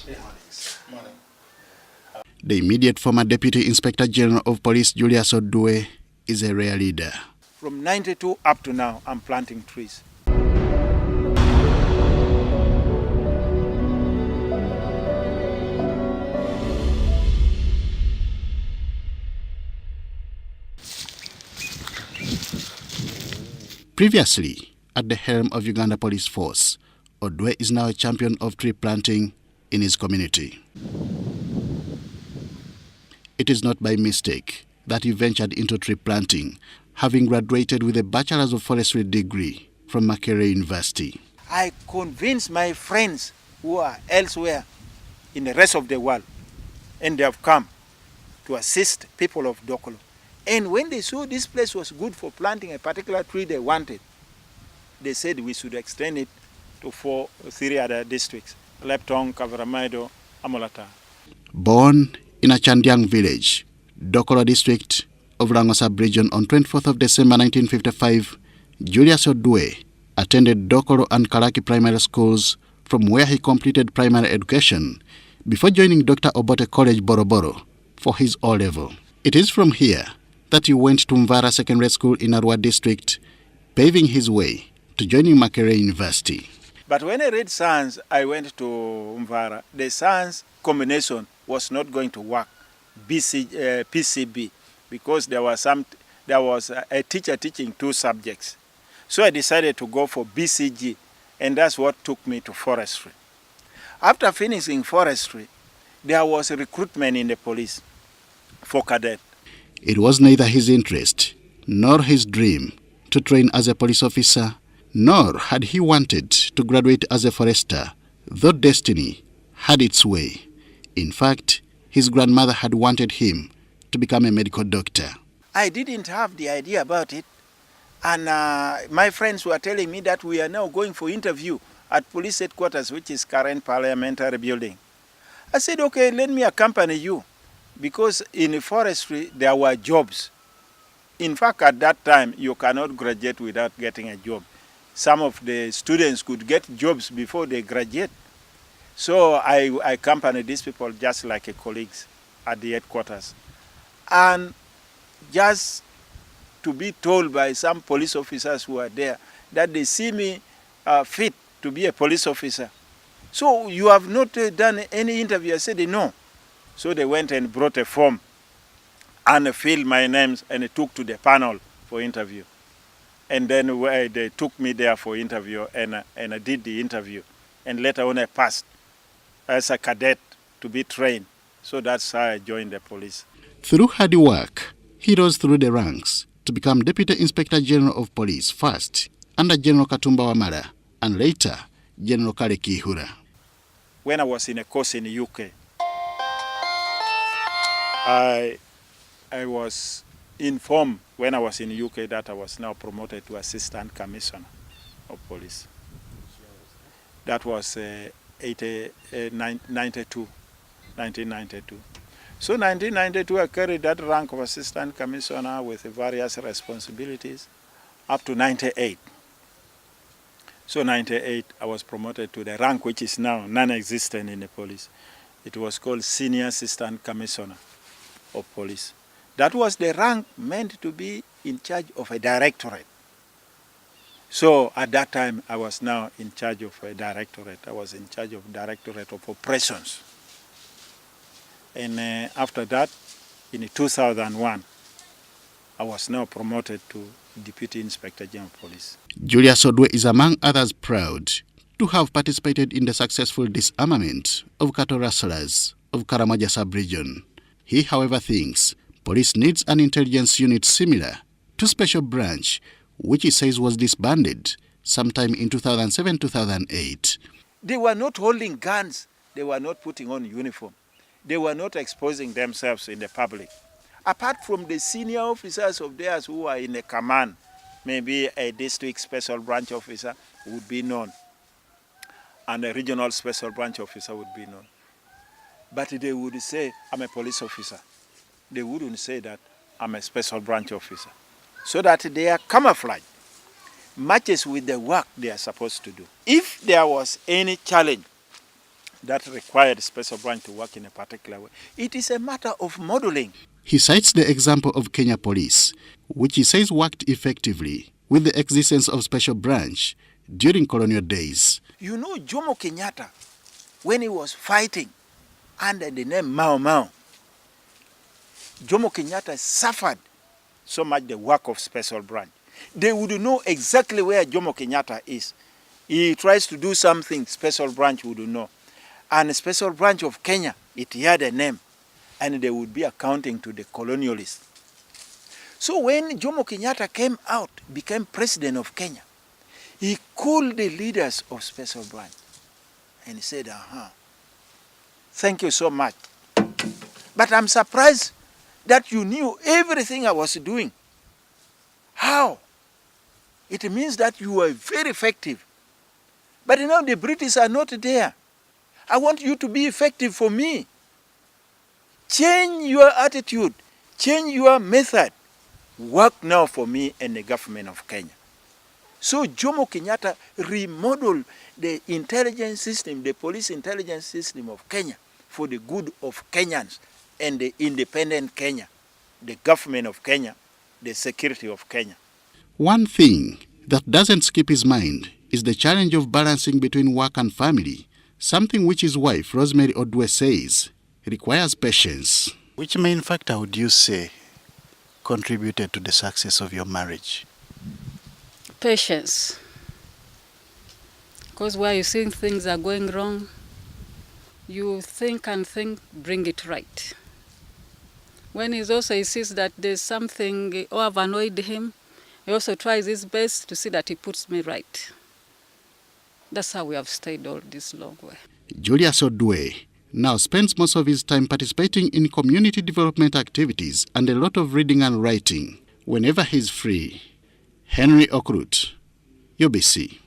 Morning. The immediate former Deputy Inspector General of Police Julius Odwe is a rare leader. From 92 up to now, I'm planting trees. Previously, at the helm of Uganda Police Force, Odwe is now a champion of tree planting in his community. It is not by mistake that he ventured into tree planting, having graduated with a Bachelor's of Forestry degree from Makerere University. I convinced my friends who are elsewhere in the rest of the world, and they have come to assist people of Dokolo. And when they saw this place was good for planting a particular tree they wanted, they said we should extend it to three other districts: Leptong, Kavaramaido, Amolata. Born in a Chandiang village, Dokolo district of Rango sub-region on 24th of December 1955, Julius Odwe attended Dokolo and Karaki primary schools, from where he completed primary education before joining Dr. Obote College Boroboro for his O-level. It is from here that he went to Mvara Secondary School in Arua district, paving his way to joining Makerere University. But when I read science, I went to Mvara. The science combination was not going to work, PCB, because there was a teacher teaching two subjects. So I decided to go for BCG, and that's what took me to forestry. After finishing forestry, there was a recruitment in the police for cadet. It was neither his interest nor his dream to train as a police officer, nor had he wanted to graduate as a forester, though destiny had its way. In fact, his grandmother had wanted him to become a medical doctor. I didn't have the idea about it, and my friends were telling me that we are now going for interview at police headquarters, which is current parliamentary building. I said, okay, let me accompany you, because in forestry there were jobs. In fact, at that time, you cannot graduate without getting a job. Some of the students could get jobs before they graduate. So I accompanied these people just like a colleagues at the headquarters. And just to be told by some police officers who are there that they see me fit to be a police officer. So you have not done any interview? I said, no. So they went and brought a form and filled my names and took to the panel for interview. And then they took me there for interview, and I did the interview. And later on I passed as a cadet to be trained. So that's how I joined the police. Through hard work, he rose through the ranks to become Deputy Inspector General of Police first under General Katumba Wamala and later General Kale Kihura. When I was in a course in the UK, I was informed when I was in the UK that I was now promoted to Assistant Commissioner of Police. That was 1992. So 1992, I carried that rank of Assistant Commissioner with various responsibilities up to 98. So 98, I was promoted to the rank which is now non-existent in the police. It was called Senior Assistant Commissioner of Police. That was the rank meant to be in charge of a directorate. So at that time, I was now in charge of a directorate. I was in charge of Directorate of Operations. And after that, in 2001, I was now promoted to Deputy Inspector General of Police. Julius Odwe is among others proud to have participated in the successful disarmament of cattle rustlers of Karamaja sub-region. He, however, thinks police needs an intelligence unit similar to Special Branch, which he says was disbanded sometime in 2007-2008. They were not holding guns. They were not putting on uniform. They were not exposing themselves in the public. Apart from the senior officers of theirs who are in the command, maybe a district special branch officer would be known, and a regional special branch officer would be known. But they would say, I'm a police officer. They wouldn't say that I'm a special branch officer. So that their camouflage matches with the work they are supposed to do. If there was any challenge that required special branch to work in a particular way. It is a matter of modeling. He cites the example of Kenya Police, which he says worked effectively with the existence of special branch during colonial days. You know, Jomo Kenyatta, when he was fighting under the name Mao Mao, Jomo Kenyatta suffered so much the work of special branch. They would know exactly where Jomo Kenyatta is. He tries to do something, special branch would know. And a special branch of Kenya, it had a name, and they would be accounting to the colonialists. So when Jomo Kenyatta came out, became president of Kenya, he called the leaders of special branch and he said, thank you so much. But I'm surprised that you knew everything I was doing. How? It means that you were very effective. But you know, the British are not there. I want you to be effective for me. Change your attitude. Change your method. Work now for me and the government of Kenya. So Jomo Kenyatta remodeled the intelligence system, the police intelligence system of Kenya for the good of Kenyans and the independent Kenya, the government of Kenya, the security of Kenya. One thing that doesn't skip his mind is the challenge of balancing between work and family, something which his wife, Rosemary Odwe, says requires patience. Which main factor would you say contributed to the success of your marriage? Patience. Because where you see things are going wrong, you think and think, bring it right. When he sees that there's something or have annoyed him, he also tries his best to see that he puts me right. That's how we have stayed all this long way. Julius Odwe now spends most of his time participating in community development activities and a lot of reading and writing whenever he's free. Henry Okrut, UBC.